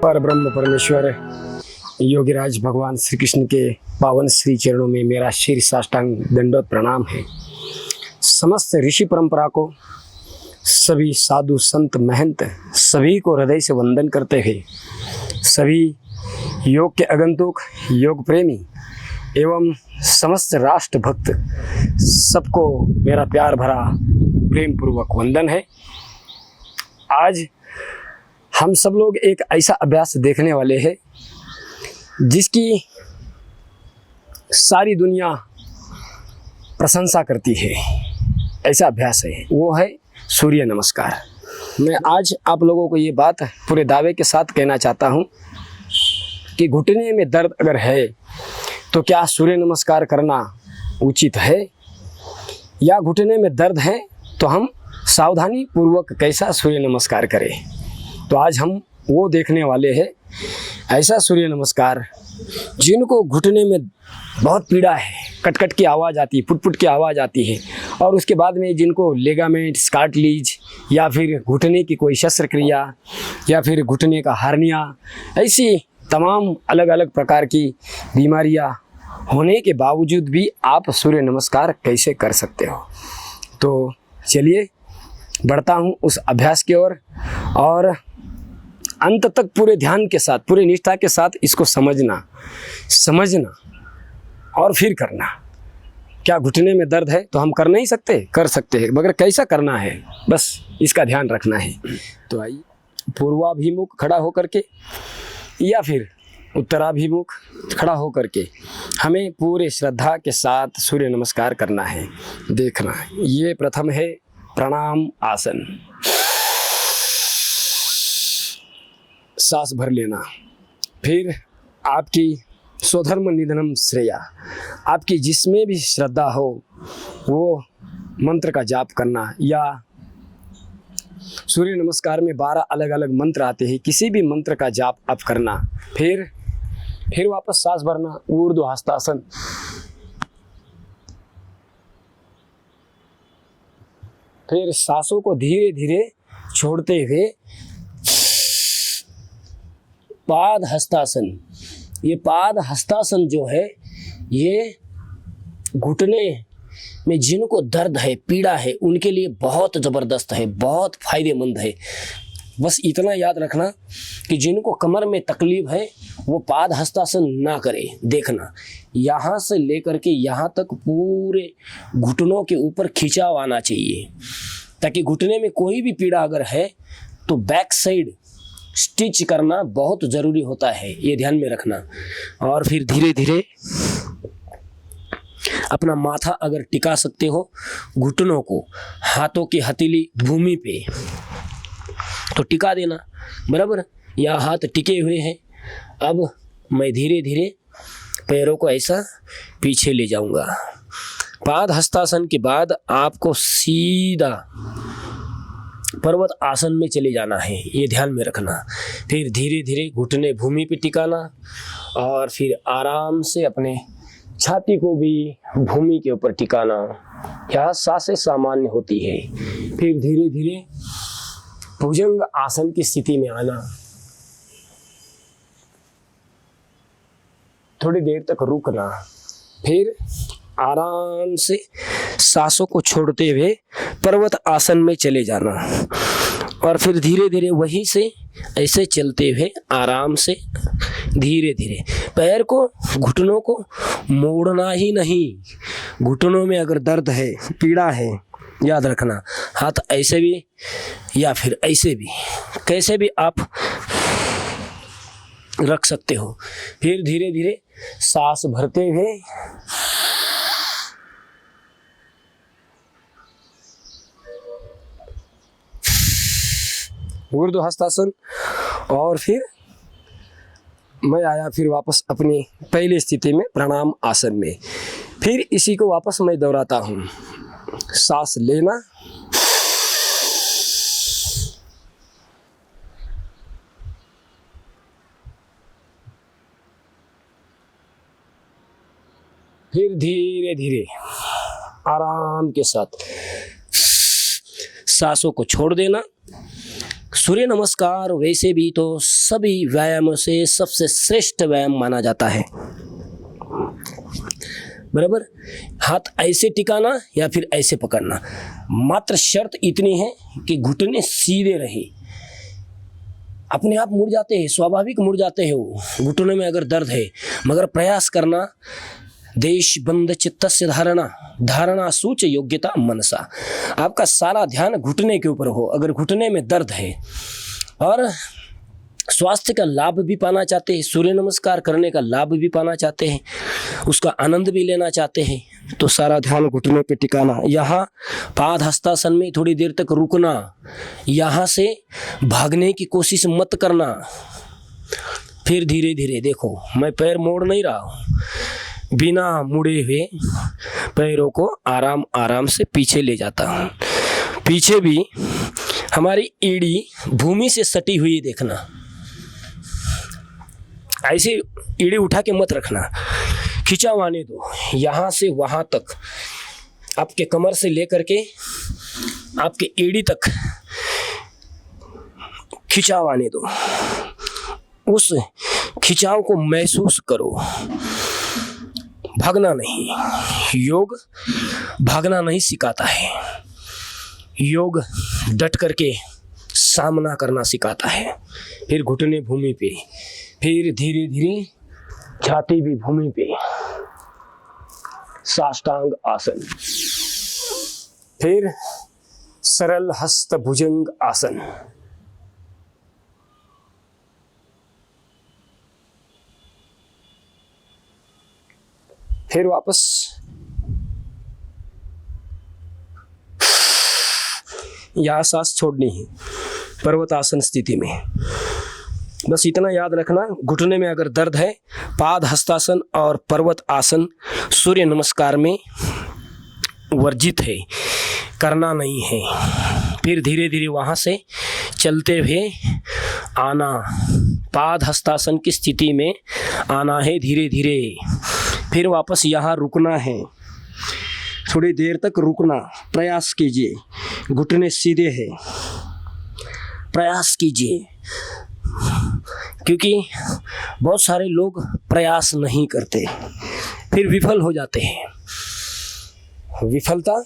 पर ब्रह्म परमेश्वर योगीराज भगवान श्री कृष्ण के पावन श्री चरणों में मेरा शीर साष्टांग दंडवत प्रणाम है। समस्त ऋषि परंपरा को, सभी साधु संत महंत सभी को हृदय से वंदन करते हुए, सभी योग के आगंतुक, योग प्रेमी एवं समस्त राष्ट्र भक्त सबको मेरा प्यार भरा प्रेम पूर्वक वंदन है। आज हम सब लोग एक ऐसा अभ्यास देखने वाले हैं जिसकी सारी दुनिया प्रशंसा करती है। ऐसा अभ्यास है, वो है सूर्य नमस्कार। मैं आज आप लोगों को ये बात पूरे दावे के साथ कहना चाहता हूँ कि घुटने में दर्द अगर है तो क्या सूर्य नमस्कार करना उचित है, या घुटने में दर्द है तो हम सावधानी पूर्वक कैसा सूर्य नमस्कार करें। तो आज हम वो देखने वाले हैं, ऐसा सूर्य नमस्कार जिनको घुटने में बहुत पीड़ा है, कट कट की आवाज़ आती है, पुट पुट की आवाज़ आती है, और उसके बाद में जिनको लेगामेंट, कार्टिलेज या फिर घुटने की कोई शस्त्रक्रिया या फिर घुटने का हार्निया, ऐसी तमाम अलग अलग प्रकार की बीमारियां होने के बावजूद भी आप सूर्य नमस्कार कैसे कर सकते हो। तो चलिए बढ़ता हूँ उस अभ्यास की ओर, और अंत तक पूरे ध्यान के साथ, पूरे निष्ठा के साथ इसको समझना और फिर करना। क्या घुटने में दर्द है तो हम कर नहीं सकते? कर सकते हैं, मगर कैसा करना है, बस इसका ध्यान रखना है। तो आइए, पूर्वाभिमुख खड़ा होकर के या फिर उत्तराभिमुख खड़ा होकर के हमें पूरे श्रद्धा के साथ सूर्य नमस्कार करना है। देखना है, ये प्रथम है प्रणाम आसन। सांस भर लेना, फिर आपकी स्वधर्म निधनम श्रेया, आपकी जिसमें भी श्रद्धा हो वो मंत्र का जाप करना, या सूर्य नमस्कार में 12 अलग अलग मंत्र आते हैं, किसी भी मंत्र का जाप आप करना। फिर वापस सांस भरना, ऊर्ध्व हस्तासन। फिर सांसों को धीरे धीरे छोड़ते हुए पाद हस्तासन। ये पाद हस्तासन जो है, ये घुटने में जिनको दर्द है, पीड़ा है, उनके लिए बहुत ज़बरदस्त है, बहुत फायदेमंद है। बस इतना याद रखना कि जिनको कमर में तकलीफ है वो पाद हस्तासन ना करे। देखना, यहाँ से लेकर के यहाँ तक पूरे घुटनों के ऊपर खिंचाव आना चाहिए, ताकि घुटने में कोई भी पीड़ा अगर है तो बैक साइड स्टिच करना बहुत ज़रूरी होता है, ये ध्यान में रखना। और फिर धीरे धीरे अपना माथा अगर टिका सकते हो, घुटनों को हाथों की हथेली भूमि पे तो टिका देना, बराबर। या हाथ टिके हुए हैं, अब मैं धीरे धीरे पैरों को ऐसा पीछे ले जाऊंगा। पाद हस्तासन के बाद आपको सीधा पर्वत आसन में चले जाना है, ये ध्यान में रखना। फिर धीरे धीरे घुटने भूमि पे टिकाना, और फिर आराम से अपने छाती को भी भूमि के ऊपर टिकाना। यहाँ सांसें सामान्य होती है। फिर धीरे धीरे भुजंग आसन की स्थिति में आना, थोड़ी देर तक रुकना, फिर आराम से सांसों को छोड़ते हुए पर्वत आसन में चले जाना, और फिर धीरे धीरे वहीं से ऐसे चलते हुए आराम से धीरे धीरे पैर को, घुटनों को मोड़ना ही नहीं। घुटनों में अगर दर्द है, पीड़ा है, याद रखना, हाथ ऐसे भी या फिर ऐसे भी, कैसे भी आप रख सकते हो। फिर धीरे धीरे सांस भरते हुए ऊर्ध्व हस्तासन, और फिर मैं आया फिर वापस अपनी पहली स्थिति में प्रणाम आसन में। फिर इसी को वापस मैं दोहराता हूँ। सांस लेना, फिर धीरे धीरे आराम के साथ सांसों को छोड़ देना, सूर्य नमस्कार वैसे भी तो सभी व्यायामों से सबसे श्रेष्ठ व्यायाम माना जाता है, बराबर। हाथ ऐसे टिकाना या फिर ऐसे पकड़ना, मात्र शर्त इतनी है कि घुटने सीधे रहे। अपने आप मुड़ जाते हैं, स्वाभाविक मुड़ जाते हैं वो घुटनों में अगर दर्द है, मगर प्रयास करना। देश बंद चित्तस्य धारणा, धारणा सूच योग्यता मनसा। आपका सारा ध्यान घुटने के ऊपर हो। अगर घुटने में दर्द है और स्वास्थ्य का लाभ भी पाना चाहते हैं, सूर्य नमस्कार करने का लाभ भी पाना चाहते हैं, उसका आनंद भी लेना चाहते हैं, तो सारा ध्यान घुटने पे टिकाना। यहाँ पाद हस्तासन में थोड़ी देर तक रुकना, यहाँ से भागने की कोशिश मत करना। फिर धीरे धीरे देखो, मैं पैर मोड़ नहीं रहा हूँ, बिना मुड़े हुए पैरों को आराम आराम से पीछे ले जाता हूँ। पीछे भी हमारी एड़ी भूमि से सटी हुई देखना, ऐसे एड़ी उठा के मत रखना, खिंचाव आने दो। यहाँ से वहाँ तक, आपके कमर से लेकर के आपके एड़ी तक खिंचाव आने दो। उस खिंचाव को महसूस करो, भागना नहीं। योग भागना नहीं सिखाता है, योग डट करके सामना करना सिखाता है। फिर घुटने भूमि पे, फिर धीरे धीरे छाती भी भूमि पे, साष्टांग आसन, फिर सरल हस्त भुजंग आसन, फिर वापस यह सांस छोड़नी है पर्वतासन स्थिति में। बस इतना याद रखना, घुटने में अगर दर्द है, पाद हस्तासन और पर्वत आसन सूर्य नमस्कार में वर्जित है, करना नहीं है। फिर धीरे धीरे वहाँ से चलते हुए आना, पाद हस्तासन की स्थिति में आना है धीरे धीरे। फिर वापस यहाँ रुकना है, थोड़ी देर तक रुकना, प्रयास कीजिए। घुटने सीधे हैं, प्रयास कीजिए, क्योंकि बहुत सारे लोग प्रयास नहीं करते, फिर विफल हो जाते हैं। विफलता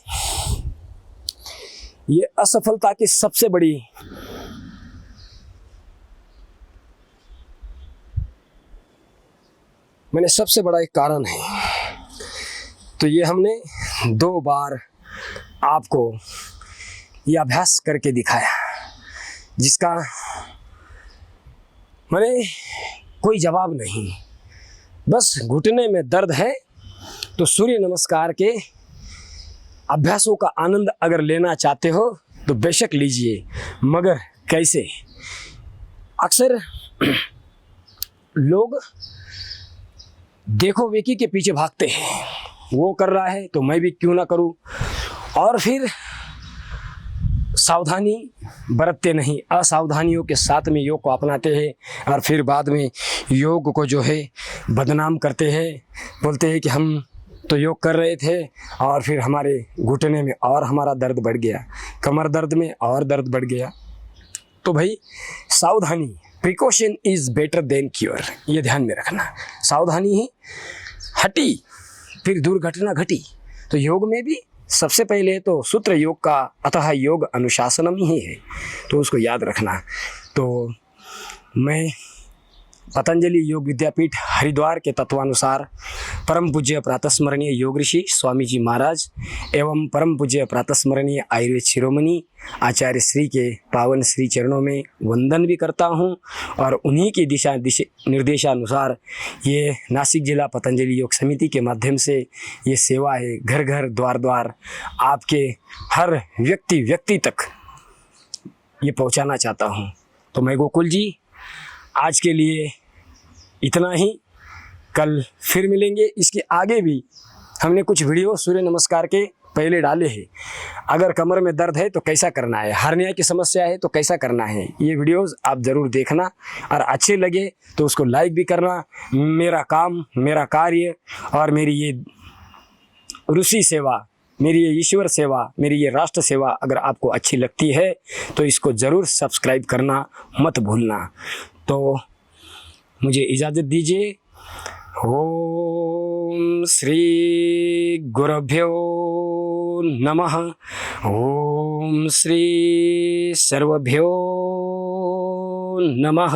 ये असफलता की सबसे बड़ी सबसे बड़ा एक कारण है। तो ये हमने 2 बार आपको ये अभ्यास करके दिखाया, जिसका मैंने कोई जवाब नहीं। बस घुटने में दर्द है तो सूर्य नमस्कार के अभ्यासों का आनंद अगर लेना चाहते हो तो बेशक लीजिए, मगर कैसे? अक्सर लोग देखो वेकी के पीछे भागते हैं, वो कर रहा है तो मैं भी क्यों ना करूं, और फिर सावधानी बरतते नहीं, असावधानियों के साथ में योग को अपनाते हैं और फिर बाद में योग को जो है बदनाम करते हैं। बोलते हैं कि हम तो योग कर रहे थे और फिर हमारे घुटने में और हमारा दर्द बढ़ गया, कमर दर्द में और दर्द बढ़ गया। तो भाई सावधानी, precaution is better than cure, ये ध्यान में रखना। सावधानी ही हटी फिर दुर्घटना घटी। तो योग में भी सबसे पहले तो सूत्र योग का अतः योग अनुशासनम ही है, तो उसको याद रखना। तो मैं पतंजलि योग विद्यापीठ हरिद्वार के तत्वानुसार परम पूज्य प्रातस्मरणीय योग ऋषि स्वामी जी महाराज एवं परम पूज्य प्रातस्मरणीय आयुर्वेद शिरोमणि आचार्य श्री के पावन श्री चरणों में वंदन भी करता हूं, और उन्हीं की दिशा निर्देशानुसार ये नासिक जिला पतंजलि योग समिति के माध्यम से ये सेवा है, घर घर द्वार द्वार आपके हर व्यक्ति तक ये पहुंचाना चाहता हूं। तो मैं गोकुल जी आज के लिए इतना ही, कल फिर मिलेंगे। इसके आगे भी हमने कुछ वीडियो सूर्य नमस्कार के पहले डाले हैं। अगर कमर में दर्द है तो कैसा करना है, हार्निया की समस्या है तो कैसा करना है, ये वीडियोस आप ज़रूर देखना, और अच्छे लगे तो उसको लाइक भी करना। मेरा काम, मेरा कार्य और मेरी ये ऋषि सेवा मेरी ये ईश्वर सेवा, मेरी ये राष्ट्र सेवा अगर आपको अच्छी लगती है तो इसको ज़रूर सब्सक्राइब करना मत भूलना। तो मुझे इजाज़त दीजिए। ओम श्री गुरुभ्यो नमः। ओम श्री सर्वभ्यो नमः।